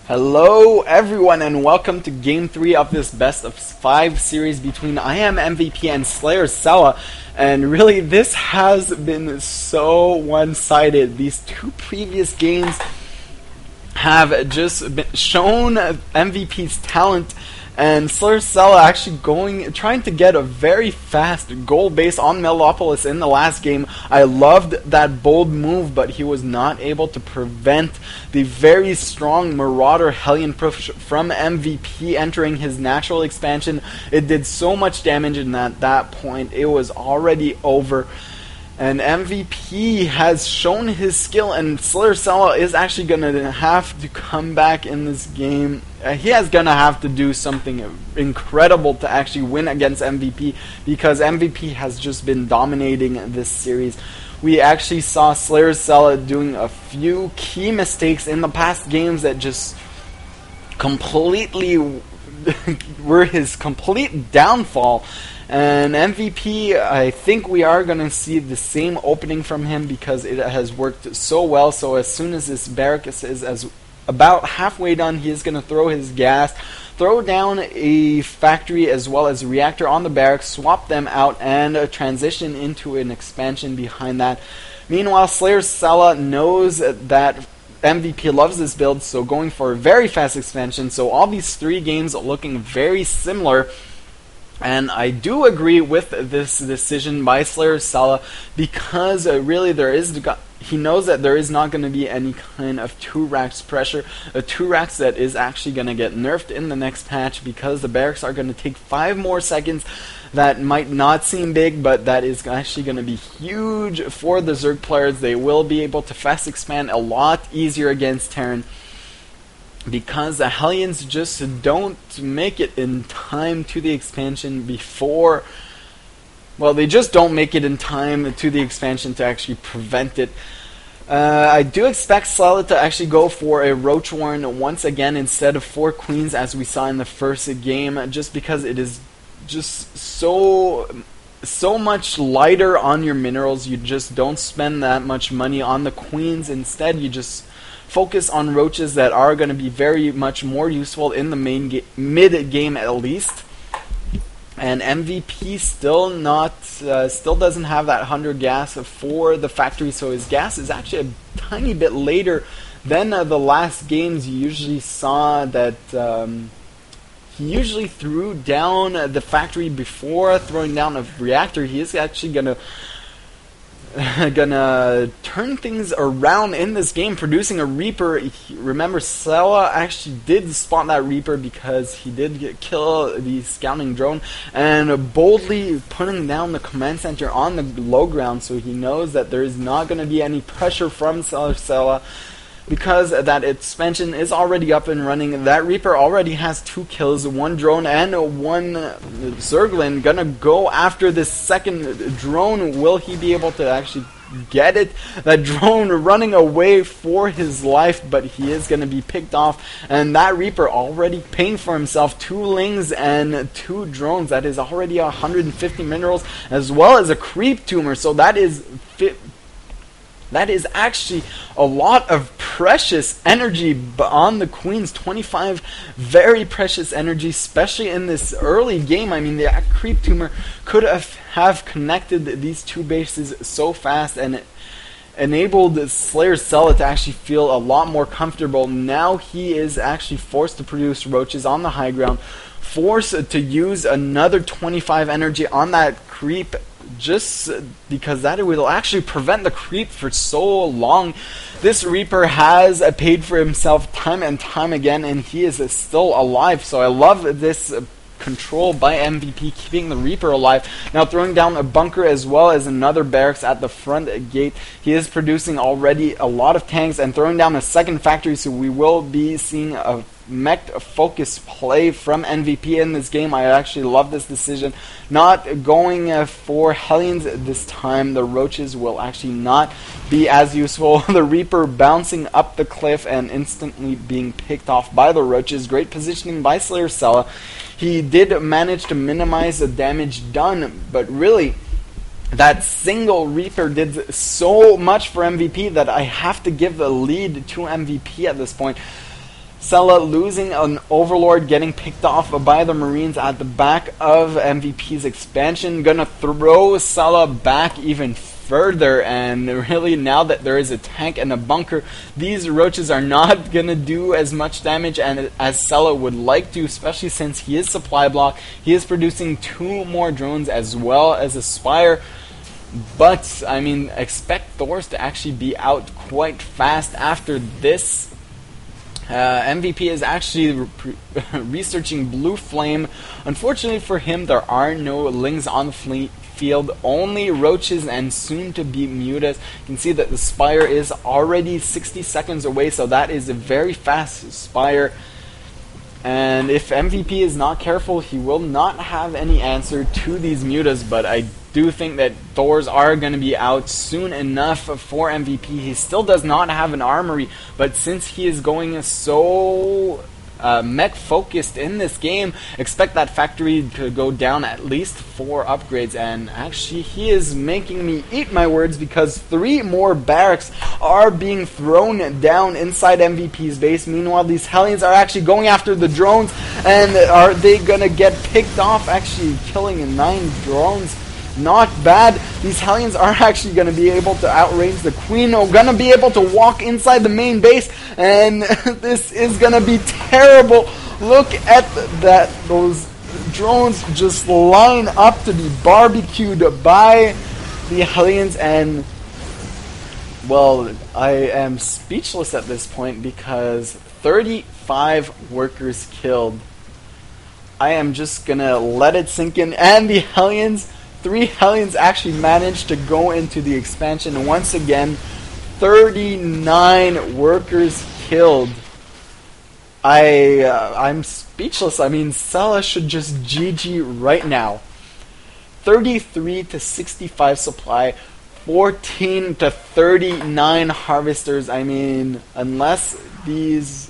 Hello everyone and welcome to game 3 of this best of 5 series between IMMVP and SlayersCella. And really this has been so one-sided. These two previous games have just shown MVP's talent, and SlayersCella actually trying to get a very fast goal base on Melopolis in the last game. I loved that bold move, but he was not able to prevent the very strong Marauder Hellion push from MVP entering his natural expansion. It did so much damage, and at that point it was already over. And MVP has shown his skill, and SlayersCella is actually going to have to come back in this game. He is going to have to do something incredible to actually win against MVP, because MVP has just been dominating this series. We actually saw SlayersCella doing a few key mistakes in the past games that just completely were his complete downfall. And MVP, I think we are going to see the same opening from him because it has worked so well. So as soon as this barracks is about halfway done, he is going to throw his gas, throw down a factory as well as a reactor on the barracks, swap them out, and transition into an expansion behind that. Meanwhile, SlayersCella knows that MVP loves this build, so going for a very fast expansion. So all these three games looking very similar. And I do agree with this decision by SlayersCella, because really he knows that there is not going to be any kind of 2 racks pressure, a 2 racks that is actually going to get nerfed in the next patch, because the barracks are going to take 5 more seconds. That might not seem big, but that is actually going to be huge for the Zerg players. They will be able to fast expand a lot easier against Terran, because the Hellions just don't make it in time to the expansion before. Well, they just don't make it in time to the expansion to actually prevent it. I do expect Cella to actually go for a Roach Warren once again instead of 4 Queens as we saw in the first game, just because it is just so much lighter on your minerals. You just don't spend that much money on the Queens. Instead, you just focus on roaches that are going to be very much more useful in the mid game at least. And MVP still doesn't have that 100 gas for the factory, so his gas is actually a tiny bit later than the last games. You usually saw that he usually threw down the factory before throwing down a reactor. He is actually gonna turn things around in this game, producing a Reaper. Remember, Cella actually did spot that Reaper because he did kill the scouting drone, and boldly putting down the command center on the low ground, so he knows that there is not going to be any pressure from SlayersCella, because that expansion is already up and running. That Reaper already has 2 kills, 1 drone and 1 Zerglin. Gonna go after this second drone. Will he be able to actually get it? That drone running away for his life, but he is gonna be picked off. And that Reaper already paying for himself 2 lings and 2 drones. That is already 150 minerals, as well as a creep tumor. So that is actually a lot of precious energy on the Queens. 25 very precious energy, especially in this early game. I mean, the creep tumor could have connected these 2 bases so fast, and it enabled SlayersCella to actually feel a lot more comfortable. Now he is actually forced to produce roaches on the high ground, forced to use another 25 energy on that creep, just because that will actually prevent the creep for so long. This Reaper has paid for himself time and time again, and he is still alive. So I love this control by MVP, keeping the Reaper alive. Now throwing down a bunker as well as another barracks at the front gate. He is producing already a lot of tanks and throwing down a second factory, so we will be seeing a mech focus play from MVP in this game. I actually love this decision. Not going for Hellions this time. The roaches will actually not be as useful. The Reaper bouncing up the cliff and instantly being picked off by the roaches. Great positioning by SlayersCella. He did manage to minimize the damage done, but really that single Reaper did so much for MVP that I have to give the lead to MVP at this point. Cella losing an Overlord, getting picked off by the Marines at the back of MVP's expansion. Gonna throw Cella back even further, and really now that there is a tank and a bunker, these roaches are not gonna do as much damage as Cella would like to, especially since he is supply block. He is producing 2 more drones as well as a Spire. But, I mean, expect Thors to actually be out quite fast after this. MVP is actually researching Blue Flame. Unfortunately for him, there are no Lings on the field, only Roaches and soon to be Mutas. You can see that the Spire is already 60 seconds away, so that is a very fast Spire. And if MVP is not careful, he will not have any answer to these Mutas, but I do think that Thors are going to be out soon enough for MVP. He still does not have an armory, but since he is going so mech focused in this game, expect that factory to go down at least 4 upgrades. And actually, he is making me eat my words, because 3 more barracks are being thrown down inside MVP's base. Meanwhile, these Hellions are actually going after the drones, and are they gonna get picked off? Actually killing 9 drones. Not bad. These Hellions are actually going to be able to outrange the Queen. We're going to be able to walk inside the main base, and this is going to be terrible. Look at that. Those drones just line up to be barbecued by the Hellions, and well, I am speechless at this point because 35 workers killed. I am just going to let it sink in, and the Hellions... 3 Hellions actually managed to go into the expansion. Once again, 39 workers killed. I'm speechless. I mean, Cella should just GG right now. 33 to 65 supply, 14 to 39 harvesters. I mean, unless these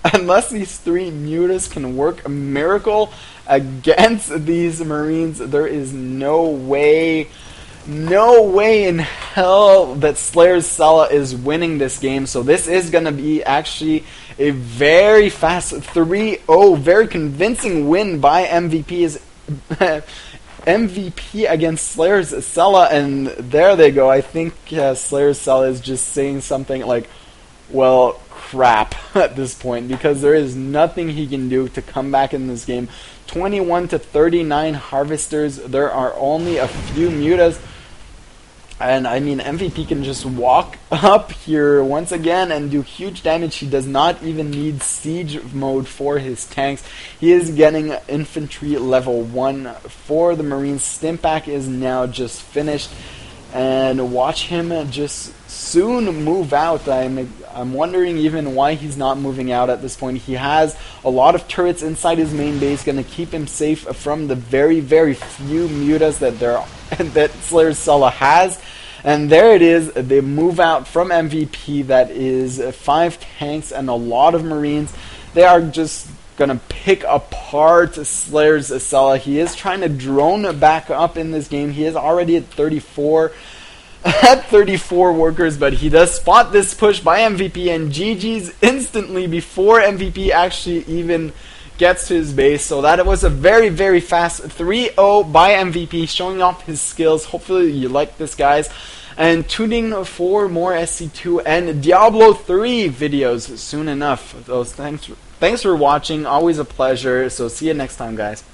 3 Mutas can work a miracle against these Marines, there is no way in hell that SlayersCella is winning this game. So this is going to be actually a very fast 3-0, very convincing win by MVP against SlayersCella, and there they go. I think SlayersCella is just saying something like, well, crap at this point, because there is nothing he can do to come back in this game. 21 to 39 harvesters. There are only a few Mutas, and I mean, MVP can just walk up here once again and do huge damage. He does not even need siege mode for his tanks. He is getting infantry level 1 for the Marines. Stimpack is now just finished, and watch him just soon move out. I'm wondering even why he's not moving out at this point. He has a lot of turrets inside his main base, going to keep him safe from the very, very few Mutas that SlayersCella has. And there it is, they move out from MVP. That is 5 tanks and a lot of Marines. They are just going to pick apart SlayersCella. He is trying to drone back up in this game. He is already at 34 workers, but he does spot this push by MVP and GG's instantly before MVP actually even gets to his base. So that was a very, very fast 3-0 by MVP, showing off his skills. Hopefully you like this, guys, and tuning for more SC2 and Diablo 3 videos soon enough. Thanks for watching. Always a pleasure. So see you next time, guys.